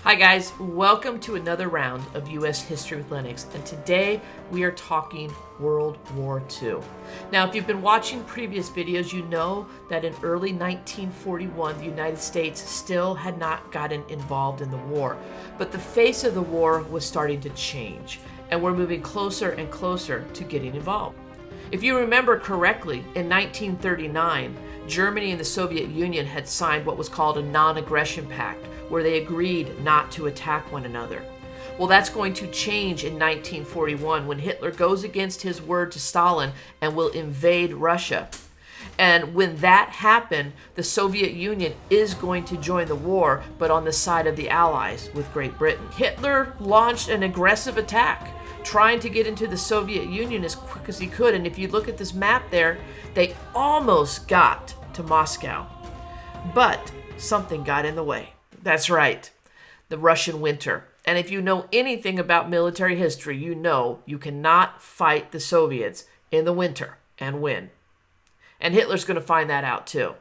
Hi guys, welcome to another round of U.S. History with Lennox, and today we are talking World War II. Now, if you've been watching previous videos, you know that in early 1941, the United States still had not gotten involved in the war, but the face of the war was starting to change, and we're moving closer and closer to getting involved. If you remember correctly, in 1939, Germany and the Soviet Union had signed what was called a non-aggression pact, where they agreed not to attack one another. Well, that's going to change in 1941 when Hitler goes against his word to Stalin and will invade Russia. And when that happened, the Soviet Union is going to join the war, but on the side of the Allies with Great Britain. Hitler launched an aggressive attack, trying to get into the Soviet Union as quick as he could. And if you look at this map there, they almost got to Moscow. But something got in the way. That's right, the Russian winter. And if you know anything about military history, you know you cannot fight the Soviets in the winter and win. And Hitler's going to find that out too.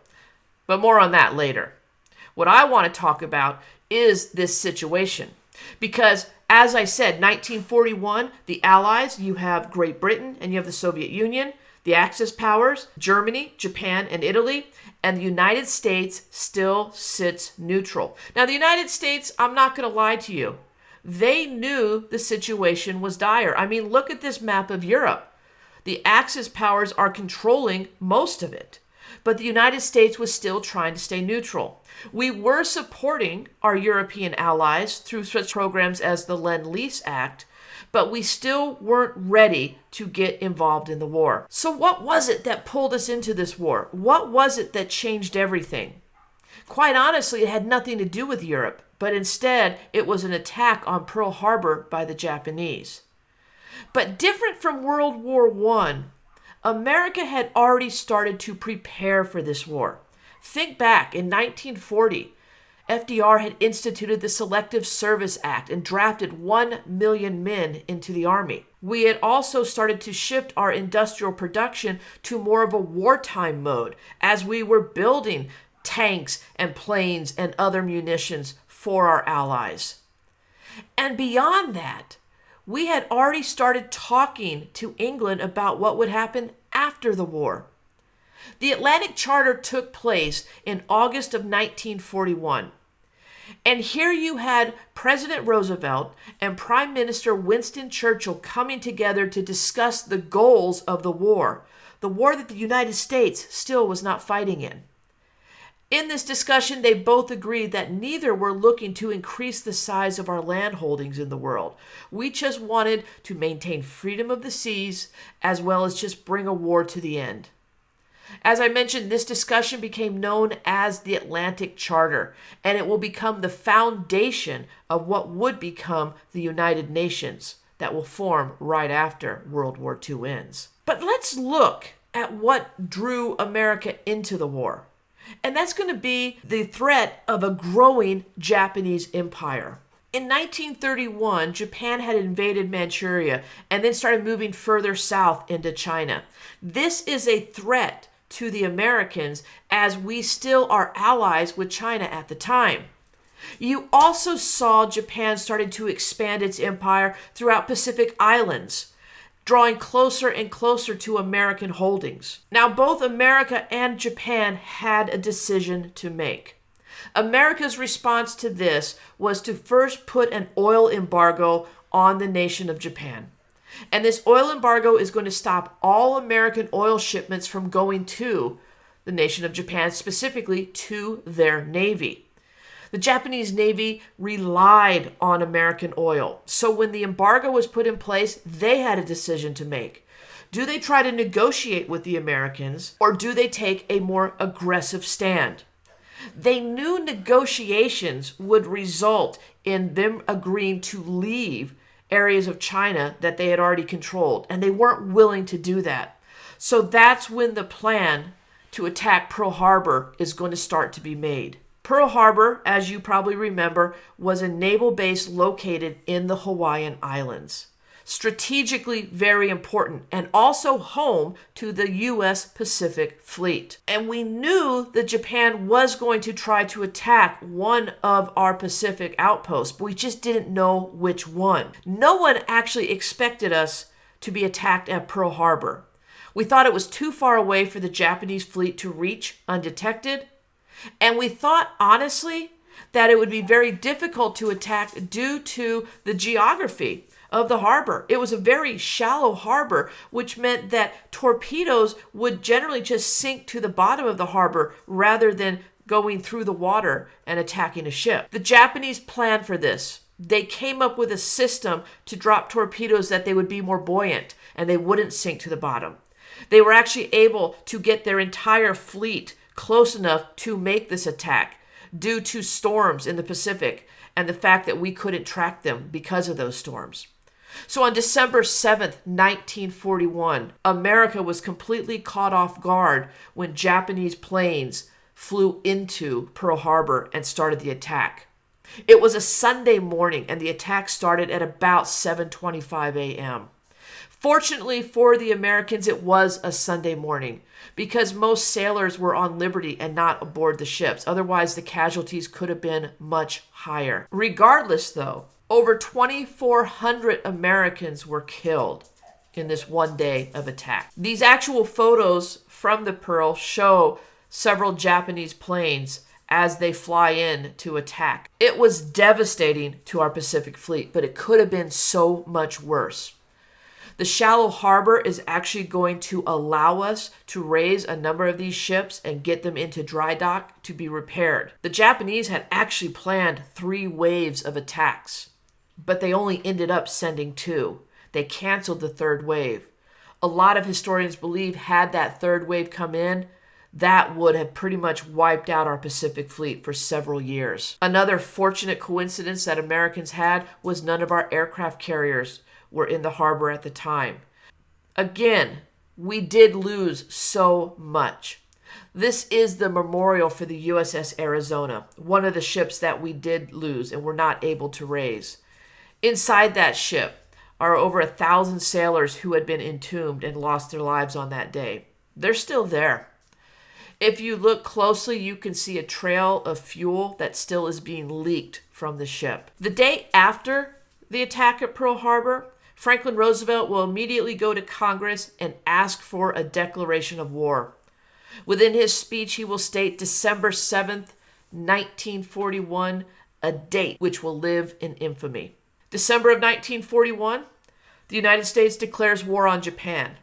But more on that later. What I want to talk about is this situation. Because, as I said, 1941, the Allies, you have Great Britain and you have the Soviet Union, the Axis powers, Germany, Japan, and Italy, and the United States still sits neutral. Now, the United States, I'm not going to lie to you, they knew the situation was dire. I mean, look at this map of Europe. The Axis powers are controlling most of it, but the United States was still trying to stay neutral. We were supporting our European allies through such programs as the Lend-Lease Act, but we still weren't ready to get involved in the war. So what was it that pulled us into this war? What was it that changed everything? Quite honestly, it had nothing to do with Europe, but instead it was an attack on Pearl Harbor by the Japanese. But different from World War I, America had already started to prepare for this war. Think back, in 1940, FDR had instituted the Selective Service Act and drafted 1 million men into the Army. We had also started to shift our industrial production to more of a wartime mode as we were building tanks and planes and other munitions for our allies. And beyond that, we had already started talking to England about what would happen after the war. The Atlantic Charter took place in August of 1941. And here you had President Roosevelt and Prime Minister Winston Churchill coming together to discuss the goals of the war that the United States still was not fighting in. In this discussion, they both agreed that neither were looking to increase the size of our land holdings in the world. We just wanted to maintain freedom of the seas as well as just bring a war to the end. As I mentioned, this discussion became known as the Atlantic Charter, and it will become the foundation of what would become the United Nations that will form right after World War II ends. But let's look at what drew America into the war. And that's going to be the threat of a growing Japanese empire. In 1931, Japan had invaded Manchuria and then started moving further south into China. This is a threat to the Americans as we still are allies with China at the time. You also saw Japan started to expand its empire throughout Pacific Islands, drawing closer and closer to American holdings. Now, both America and Japan had a decision to make. America's response to this was to first put an oil embargo on the nation of Japan. And this oil embargo is going to stop all American oil shipments from going to the nation of Japan, specifically to their navy. The Japanese Navy relied on American oil. So when the embargo was put in place, they had a decision to make. Do they try to negotiate with the Americans, or do they take a more aggressive stand? They knew negotiations would result in them agreeing to leave areas of China that they had already controlled, and they weren't willing to do that. So that's when the plan to attack Pearl Harbor is going to start to be made. Pearl Harbor, as you probably remember, was a naval base located in the Hawaiian Islands. strategically very important, and also home to the U.S. Pacific Fleet. And we knew that Japan was going to try to attack one of our Pacific outposts, but we just didn't know which one. No one actually expected us to be attacked at Pearl Harbor. We thought it was too far away for the Japanese fleet to reach undetected, and we thought, honestly, that it would be very difficult to attack due to the geography of the harbor. It was a very shallow harbor, which meant that torpedoes would generally just sink to the bottom of the harbor rather than going through the water and attacking a ship. The Japanese planned for this. They came up with a system to drop torpedoes that they would be more buoyant and they wouldn't sink to the bottom. They were actually able to get their entire fleet close enough to make this attack due to storms in the Pacific and the fact that we couldn't track them because of those storms. So on December 7th, 1941, America was completely caught off guard when Japanese planes flew into Pearl Harbor and started the attack. It was a Sunday morning and the attack started at about 7:25 a.m. Fortunately for the Americans, it was a Sunday morning because most sailors were on liberty and not aboard the ships. Otherwise, the casualties could have been much higher. Regardless, though, over 2,400 Americans were killed in this one day of attack. These actual photos from the Pearl show several Japanese planes as they fly in to attack. It was devastating to our Pacific Fleet, but it could have been so much worse. The shallow harbor is actually going to allow us to raise a number of these ships and get them into dry dock to be repaired. The Japanese had actually planned 3 waves of attacks, but they only ended up sending 2. They canceled the 3rd wave. A lot of historians believe had that 3rd wave come in, that would have pretty much wiped out our Pacific Fleet for several years. Another fortunate coincidence that Americans had was none of our aircraft carriers were in the harbor at the time. Again, we did lose so much. This is the memorial for the USS Arizona, one of the ships that we did lose and were not able to raise. Inside that ship are over 1,000 sailors who had been entombed and lost their lives on that day. They're still there. If you look closely, you can see a trail of fuel that still is being leaked from the ship. The day after the attack at Pearl Harbor, Franklin Roosevelt will immediately go to Congress and ask for a declaration of war. Within his speech, he will state December 7th, 1941, a date which will live in infamy. December of 1941, the United States declares war on Japan.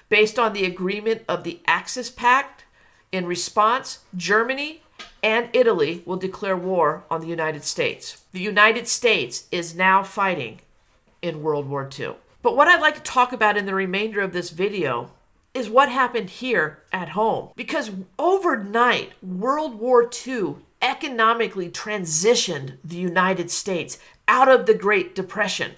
Based on the agreement of the Axis Pact, in response, Germany and Italy will declare war on the United States. The United States is now fighting in World War II. But what I'd like to talk about in the remainder of this video is what happened here at home. Because overnight, World War II economically transitioned the United States out of the Great Depression.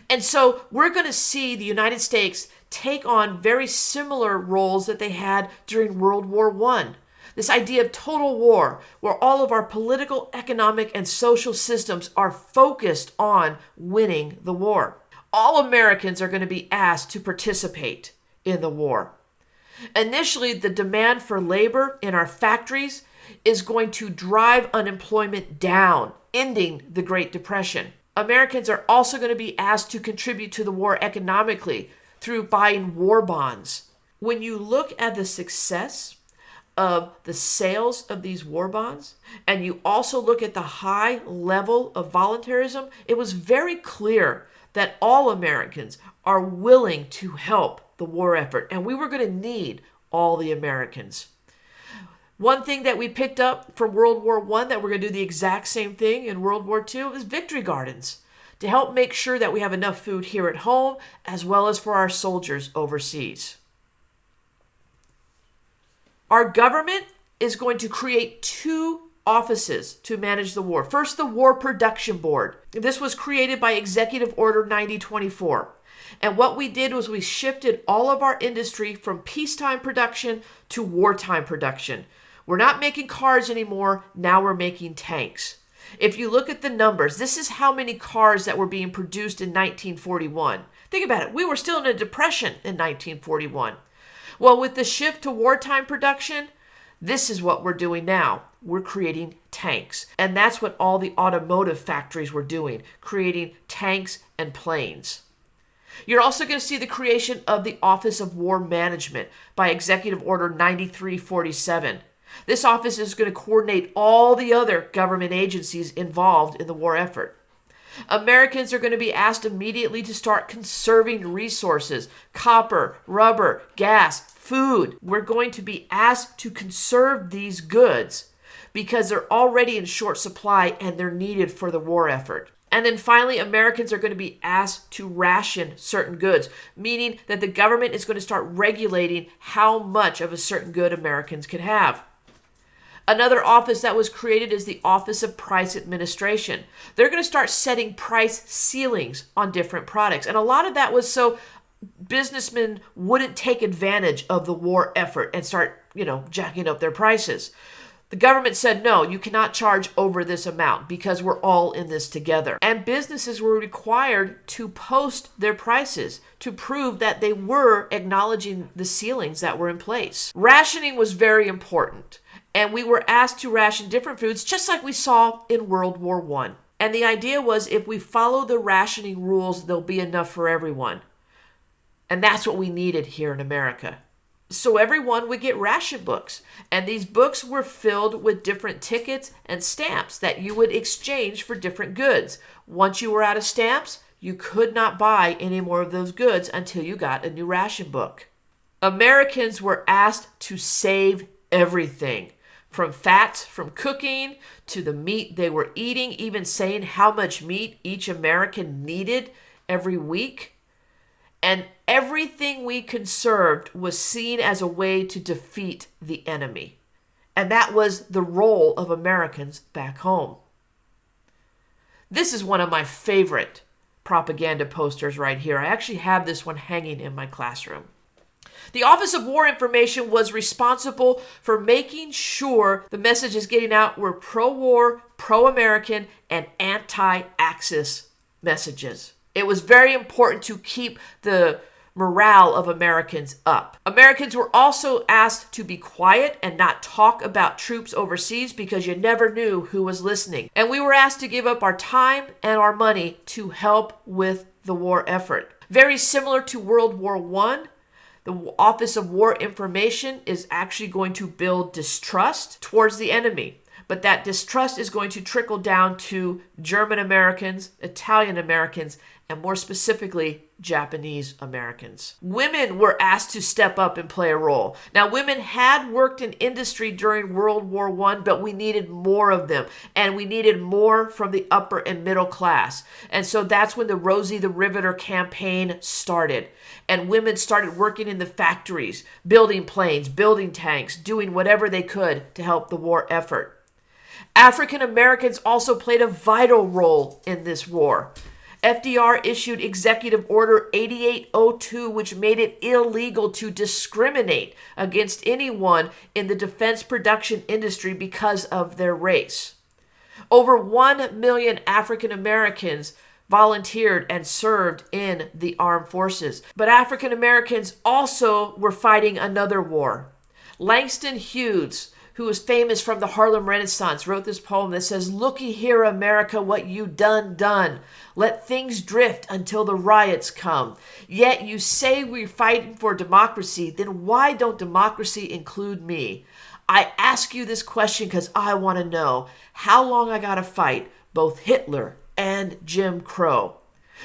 And so we're going to see the United States take on very similar roles that they had during World War I. This idea of total war, where all of our political, economic, and social systems are focused on winning the war. All Americans are going to be asked to participate in the war. Initially, the demand for labor in our factories is going to drive unemployment down, ending the Great Depression. Americans are also going to be asked to contribute to the war economically through buying war bonds. When you look at the success of the sales of these war bonds, and you also look at the high level of voluntarism, it was very clear that all Americans are willing to help the war effort, and we were going to need all the Americans. One thing that we picked up from World War I that we're going to do the exact same thing in World War II is victory gardens, to help make sure that we have enough food here at home as well as for our soldiers overseas. Our government is going to create 2 offices to manage the war. First, the War Production Board. This was created by Executive Order 9024. And what we did was we shifted all of our industry from peacetime production to wartime production. We're not making cars anymore, now we're making tanks. If you look at the numbers, this is how many cars that were being produced in 1941. Think about it. We were still in a depression in 1941. Well, with the shift to wartime production, this is what we're doing now. We're creating tanks. And that's what all the automotive factories were doing, creating tanks and planes. You're also going to see the creation of the Office of War Management by Executive Order 9347. This office is going to coordinate all the other government agencies involved in the war effort. Americans are going to be asked immediately to start conserving resources, copper, rubber, gas, food. We're going to be asked to conserve these goods because they're already in short supply and they're needed for the war effort. And then finally, Americans are going to be asked to ration certain goods, meaning that the government is going to start regulating how much of a certain good Americans can have. Another office that was created is the Office of Price Administration. They're going to start setting price ceilings on different products. And a lot of that was so businessmen wouldn't take advantage of the war effort and start, jacking up their prices. The government said, no, you cannot charge over this amount because we're all in this together. And businesses were required to post their prices to prove that they were acknowledging the ceilings that were in place. Rationing was very important. And we were asked to ration different foods, just like we saw in World War I. And the idea was if we follow the rationing rules, there'll be enough for everyone. And that's what we needed here in America. So everyone would get ration books. And these books were filled with different tickets and stamps that you would exchange for different goods. Once you were out of stamps, you could not buy any more of those goods until you got a new ration book. Americans were asked to save everything. From fats from cooking to the meat they were eating, even saying how much meat each American needed every week. And everything we conserved was seen as a way to defeat the enemy. And that was the role of Americans back home. This is one of my favorite propaganda posters right here. I actually have this one hanging in my classroom. The Office of War Information was responsible for making sure the messages getting out were pro-war, pro-American, and anti-Axis messages. It was very important to keep the morale of Americans up. Americans were also asked to be quiet and not talk about troops overseas because you never knew who was listening. And we were asked to give up our time and our money to help with the war effort. Very similar to World War I, the Office of War Information is actually going to build distrust towards the enemy. But that distrust is going to trickle down to German Americans, Italian Americans, and more specifically, Japanese Americans. Women were asked to step up and play a role. Now, women had worked in industry during World War I, but we needed more of them, and we needed more from the upper and middle class. And so that's when the Rosie the Riveter campaign started. And women started working in the factories, building planes, building tanks, doing whatever they could to help the war effort. African Americans also played a vital role in this war. FDR issued Executive Order 8802, which made it illegal to discriminate against anyone in the defense production industry because of their race. Over 1 million African Americans volunteered and served in the armed forces. But African Americans also were fighting another war. Langston Hughes, who was famous from the Harlem Renaissance, wrote this poem that says, "Looky here, America, what you done. Let things drift until the riots come. Yet you say we're fighting for democracy, then why don't democracy include me? I ask you this question because I want to know how long I got to fight both Hitler and Jim Crow."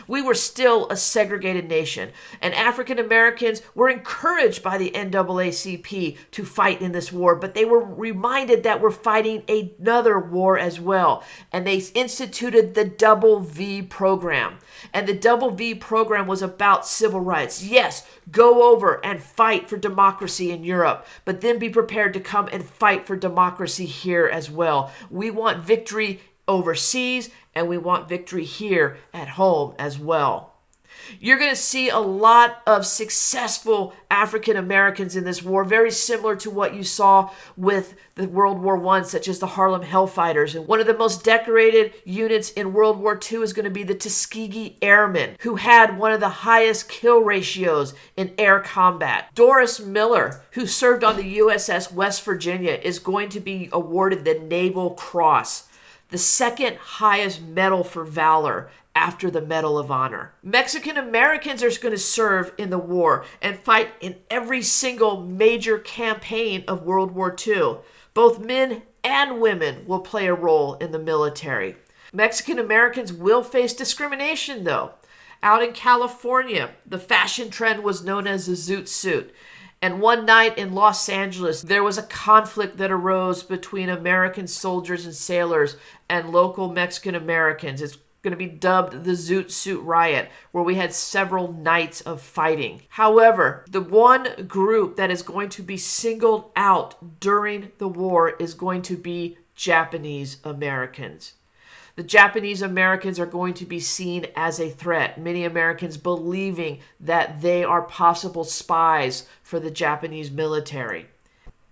We were still a segregated nation, and African Americans were encouraged by the NAACP to fight in this war, but they were reminded that we're fighting another war as well, and they instituted the WWII program. And the WWII program was about civil rights. Yes, go over and fight for democracy in Europe, but then be prepared to come and fight for democracy here as well. We want victory overseas, and we want victory here at home as well. You're going to see a lot of successful African Americans in this war, very similar to what you saw with the World War I, such as the Harlem Hellfighters. And one of the most decorated units in World War II is going to be the Tuskegee Airmen, who had one of the highest kill ratios in air combat. Doris Miller, who served on the USS West Virginia, is going to be awarded the Naval Cross, the second highest medal for valor after the Medal of Honor. Mexican Americans are going to serve in the war and fight in every single major campaign of World War II. Both men and women will play a role in the military. Mexican Americans will face discrimination, though. Out in California, the fashion trend was known as the zoot suit. And one night in Los Angeles, there was a conflict that arose between American soldiers and sailors and local Mexican Americans. It's going to be dubbed the Zoot Suit Riot, where we had several nights of fighting. However, the one group that is going to be singled out during the war is going to be Japanese Americans. The Japanese Americans are going to be seen as a threat, many Americans believing that they are possible spies for the Japanese military.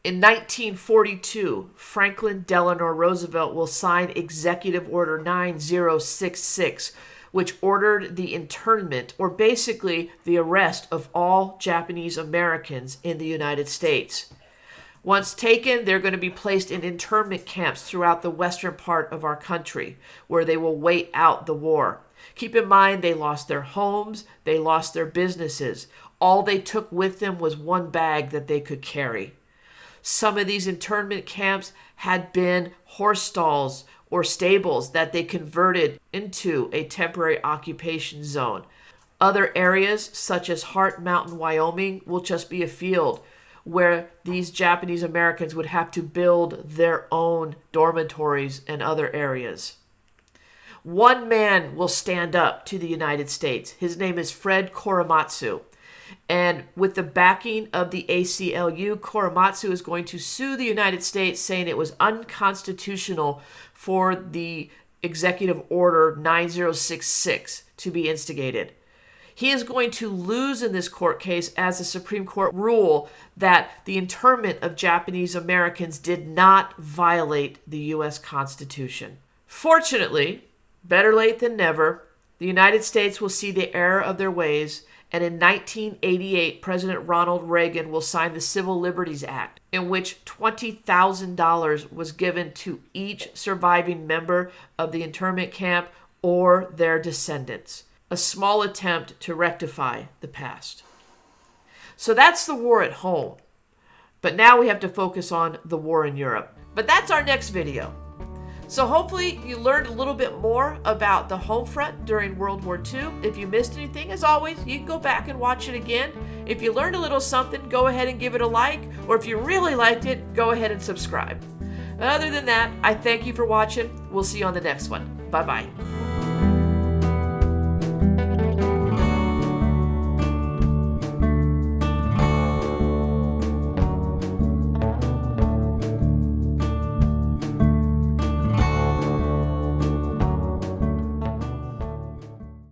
In 1942, Franklin Delano Roosevelt will sign Executive Order 9066, which ordered the internment, or basically the arrest, of all Japanese Americans in the United States. Once taken, they're going to be placed in internment camps throughout the western part of our country, where they will wait out the war. Keep in mind, they lost their homes, they lost their businesses. All they took with them was one bag that they could carry. Some of these internment camps had been horse stalls or stables that they converted into a temporary occupation zone. Other areas, such as Hart Mountain, Wyoming, will just be a field where these Japanese Americans would have to build their own dormitories and other areas. One man will stand up to the United States. His name is Fred Korematsu. And with the backing of the ACLU, Korematsu is going to sue the United States, saying it was unconstitutional for the Executive Order 9066 to be instigated. He is going to lose in this court case, as the Supreme Court ruled that the internment of Japanese Americans did not violate the U.S. Constitution. Fortunately, better late than never, the United States will see the error of their ways, and in 1988, President Ronald Reagan will sign the Civil Liberties Act, in which $20,000 was given to each surviving member of the internment camp or their descendants. A small attempt to rectify the past. So that's the war at home. But now we have to focus on the war in Europe. But that's our next video. So hopefully you learned a little bit more about the Homefront during World War II. If you missed anything, as always, you can go back and watch it again. If you learned a little something, go ahead and give it a like. Or if you really liked it, go ahead and subscribe. Other than that, I thank you for watching. We'll see you on the next one. Bye-bye.